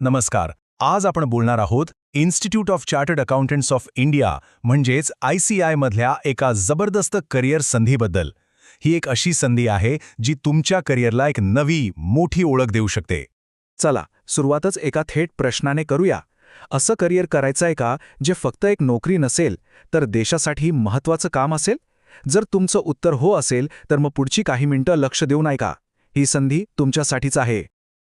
नमस्कार. आज आपण बोलणार आहोत institute of chartered accountants of India म्हणजेच ICAI मधल्या एका जबरदस्त करिअर संधीबद्दल. ही एक अशी संधी आहे जी तुमच्या करिअरला एक नवी मोठी ओळख देऊ शकते. चला सुरुवातच एका थेट प्रश्नाने करूया. असं करिअर करायचं आहे का जे फक्त एक नोकरी नसेल तर देशासाठी महत्त्वाचं काम असेल? जर तुमचं उत्तर हो असेल तर मग पुढची काही मिनिटं लक्ष देऊन ऐका. ही संधी तुमच्यासाठीच आहे.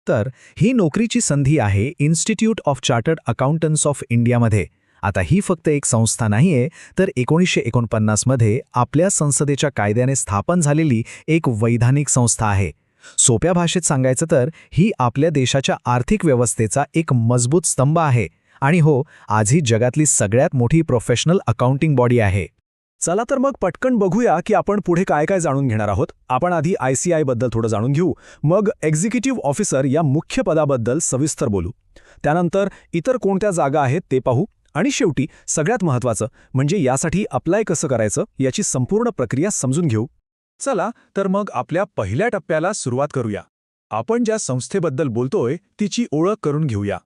तर ही नोकरीची संधी आहे institute of chartered accountants of इंडियामध्ये. आता ही फक्त एक संस्था नाहीये, तर 1949 मध्ये आपल्या संसदेच्या कायद्याने स्थापन झालेली एक वैधानिक संस्था आहे. सोप्या भाषेत सांगायचं तर ही आपल्या देशाच्या आर्थिक व्यवस्थेचा एक मजबूत स्तंभ आहे. आणि हो, आज ही जगातली सगळ्यात मोठी प्रोफेशनल अकाउंटिंग बॉडी आहे. चला तर मग पटकन बघूया की आपण पुढे काय काय जाणून घेणार आहोत. आपण आधी ICAI बद्दल थोडं जाणून घेऊ, मग एक्झिक्युटिव्ह ऑफिसर या मुख्य पदाबद्दल सविस्तर बोलू. त्यानंतर इतर कोणत्या जागा आहेत ते पाहू आणि शेवटी सगळ्यात महत्त्वाचं म्हणजे यासाठी अप्लाय कसं करायचं याची संपूर्ण प्रक्रिया समजून घेऊ. चला तर मग आपल्या पहिल्या टप्प्याला सुरुवात करूया. आपण ज्या संस्थेबद्दल बोलतोय तिची ओळख करून घेऊया.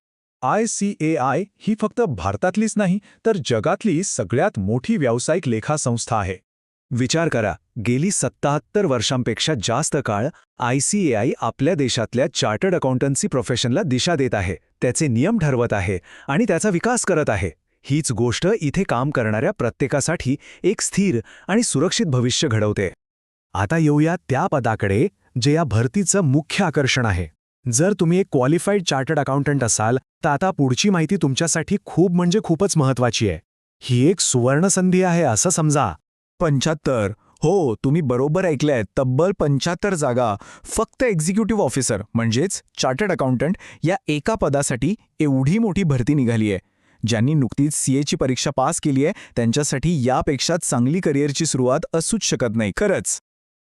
ICAI ही फक्त भारतातलीच नाही तर जगातली सगळ्यात मोठी व्यावसायिक लेखा संस्था आहे. विचार करा, गेली 77 वर्षांपेक्षा जास्त काळ ICAI आपल्या देशातल्या चार्टर्ड अकाउंटन्सी प्रोफेशनला दिशा देत आहे, त्याचे नियम ठरवत आहे आणि त्याचा विकास करत आहे. हीच गोष्ट इथे काम करणाऱ्या प्रत्येकासाठी एक स्थिर आणि सुरक्षित भविष्य घडवते. आता येऊया त्या पदाकडे जे या भरतीचं मुख्य आकर्षण आहे. जर तुम्ही एक क्वालिफाईड चार्टर्ड अकाउंटंट असाल तर आता पुढची माहिती तुमच्यासाठी खूप म्हणजे खूपच महत्त्वाची आहे. ही एक सुवर्णसंधी आहे असं समजा. 75, हो तुम्ही बरोबर ऐकलंय, तब्बल 75 जागा फक्त एक्झिक्युटिव्ह ऑफिसर म्हणजेच चार्टर्ड अकाउंटंट या एका पदासाठी एवढी मोठी भरती निघाली आहे. ज्यांनी नुकतीच CAची परीक्षा पास केली आहे त्यांच्यासाठी यापेक्षा चांगली करिअरची सुरुवात असूच शकत नाही खरंच.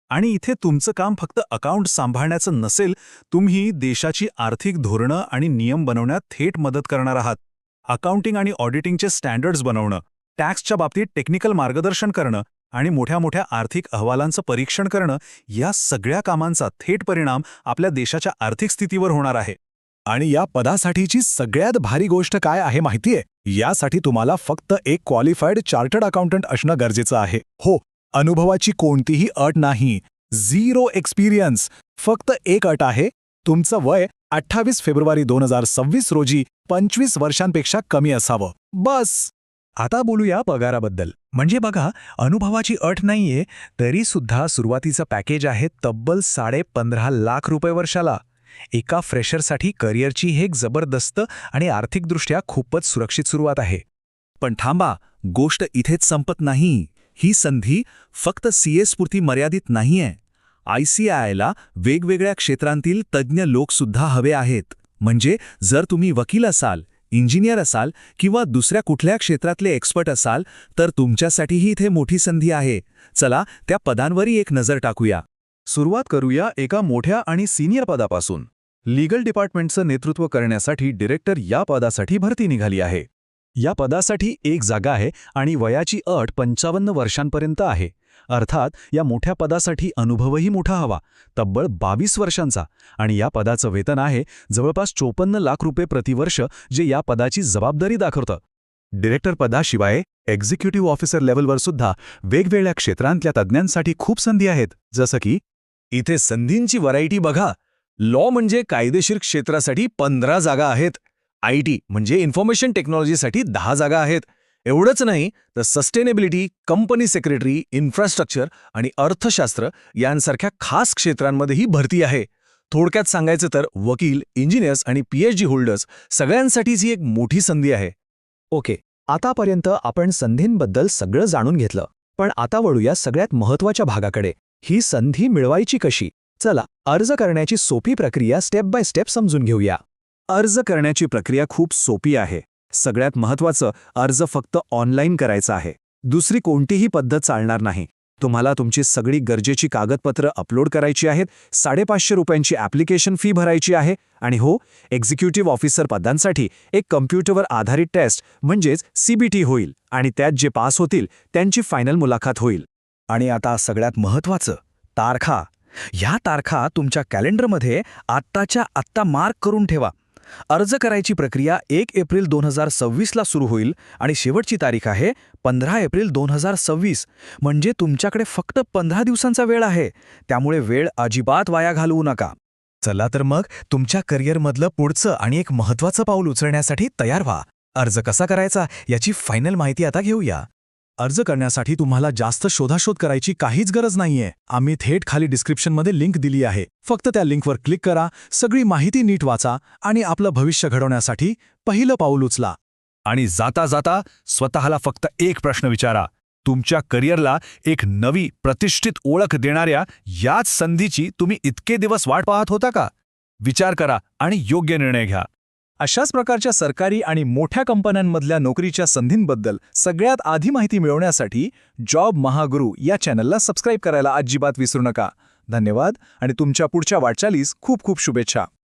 आणि इथे तुमचं काम फक्त अकाउंट सांभाळण्याचं नसेल, तुम्ही देशाची आर्थिक धोरणं आणि नियम बनवण्यात थेट मदत करणार आहात. अकाउंटिंग आणि ऑडिटिंगचे स्टँडर्ड्स बनवणं, टॅक्सच्या बाबतीत टेक्निकल मार्गदर्शन करणं आणि मोठ्या मोठ्या आर्थिक अहवालांचं परीक्षण करणं या सगळ्या कामांचा थेट परिणाम आपल्या देशाच्या आर्थिक स्थितीवर होणार आहे. आणि या पदासाठीची सगळ्यात भारी गोष्ट काय आहे माहितीये? यासाठी तुम्हाला फक्त एक क्वालिफाईड चार्टर्ड अकाउंटंट असणं गरजेचं आहे. हो, अनुभवाची कोणतीही अट नाही, 0 एक्सपिरियन्स. फक्त एक अट आहे, तुमचं वय 28 फेब्रुवारी 2026 रोजी 25 वर्षांपेक्षा कमी असावं. बस. आता बोलूया पगाराबद्दल. म्हणजे बघा, अनुभवाची अट नाहीये तरी सुद्धा सुरुवातीचं पॅकेज आहे तब्बल 15.5 लाख रुपये वर्षाला. एका फ्रेशरसाठी करिअरची हे एक जबरदस्त आणि आर्थिकदृष्ट्या खूपच सुरक्षित सुरुवात आहे. पण थांबा, गोष्ट इथेच संपत नाही. ही संधी फक्त CS पुरती मर्यादित नाहीये. ICAIला वेगवेगळ्या क्षेत्रांतील तज्ज्ञ लोकसुद्धा हवे आहेत. म्हणजे जर तुम्ही वकील असाल, इंजिनियर असाल किंवा दुसऱ्या कुठल्या क्षेत्रातले एक्सपर्ट असाल तर तुमच्यासाठीही इथे मोठी संधी आहे. चला त्या पदांवरही एक नजर टाकूया. सुरुवात करूया एका मोठ्या आणि सिनियर पदापासून. लीगल डिपार्टमेंटचं नेतृत्व करण्यासाठी डिरेक्टर या पदासाठी भरती निघाली आहे. या पदासाठी एक जागा आहे आणि वयाची अट 55 वर्षांपर्यंत आहे. अर्थात या मोठ्या पदासाठी अनुभवही मोठा हवा, तब्बल 22 वर्षांचा. आणि या पदाचं वेतन आहे जवळपास 54 लाख रुपये प्रतिवर्ष, जे या पदाची जबाबदारी दाखवतं. डिरेक्टर पदाशिवाय एक्झिक्युटिव्ह ऑफिसर लेव्हलवर सुद्धा वेगवेगळ्या क्षेत्रांतल्या तज्ज्ञांसाठी खूप संधी आहेत. जसं की इथे संधींची व्हरायटी बघा. लॉ म्हणजे कायदेशीर क्षेत्रासाठी 15 जागा आहेत. IT म्हणजे इन्फॉर्मेशन टेक्नॉलॉजीसाठी 10 जागा आहेत. एवढंच नाही तर सस्टेनेबिलिटी, कंपनी सेक्रेटरी, इन्फ्रास्ट्रक्चर आणि अर्थशास्त्र यांसारख्या खास क्षेत्रांमध्येही भरती आहे. थोडक्यात सांगायचं तर वकील, इंजिनियर्स आणि PhD होल्डर्स सगळ्यांसाठीच ही एक मोठी संधी आहे. ओके, आतापर्यंत आपण संधींबद्दल सगळं जाणून घेतलं. पण आता वळूया सगळ्यात महत्त्वाच्या भागाकडे. ही संधी मिळवायची कशी? चला, अर्ज करण्याची सोपी प्रक्रिया स्टेप बाय स्टेप समजून घेऊया. अर्ज करण्याची प्रक्रिया खूप सोपी आहे. सगळ्यात महत्त्वाचं, अर्ज फक्त ऑनलाईन करायचा आहे. दुसरी कोणतीही पद्धत चालणार नाही. तुम्हाला तुमची सगळी गरजेची कागदपत्रं अपलोड करायची आहेत, 550 रुपयांची ॲप्लिकेशन फी भरायची आहे आणि हो, एक्झिक्युटिव्ह ऑफिसर पदांसाठी एक कम्प्युटरवर आधारित टेस्ट म्हणजेच CBT होईल आणि त्यात जे पास होतील त्यांची फायनल मुलाखत होईल. आणि आता सगळ्यात महत्त्वाचं, तारखा. ह्या तारखा तुमच्या कॅलेंडरमध्ये आत्ताच्या आत्ता मार्क करून ठेवा. अर्ज करायची प्रक्रिया 1 एप्रिल 2026ला सुरू होईल आणि शेवटची तारीख आहे 15 एप्रिल 2026. म्हणजे तुमच्याकडे फक्त 15 दिवसांचा वेळ आहे. त्यामुळे वेळ अजिबात वाया घालवू नका. चला तर मग तुमच्या करिअरमधलं पुढचं आणि एक महत्त्वाचं पाऊल उचलण्यासाठी तयार व्हा. अर्ज कसा करायचा याची फायनल माहिती आता घेऊया. अर्ज करण्यासाठी तुम्हाला जास्त शोधाशोध करायची काहीच गरज नाहीये. आम्ही थेट खाली डिस्क्रिप्शनमध्ये लिंक दिली आहे. फक्त त्या लिंकवर क्लिक करा, सगळी माहिती नीट वाचा आणि आपलं भविष्य घडवण्यासाठी पहिलं पाऊल उचला. आणि जाता जाता स्वतःला फक्त एक प्रश्न विचारा. तुमच्या करिअरला एक नवी प्रतिष्ठित ओळख देणाऱ्या याच संधीची तुम्ही इतके दिवस वाट पाहत होता का? विचार करा आणि योग्य निर्णय घ्या. अशाच प्रकारच्या सरकारी आणि मोठ्या कंपन्यांमधल्या नोकरीच्या संधींबद्दल सगळ्यात आधी माहिती मिळवण्यासाठी जॉब महागुरू या चॅनलला सबस्क्राईब करायला अजिबात विसरू नका. धन्यवाद आणि तुमच्या पुढच्या वाटचालीस खूप खूप शुभेच्छा.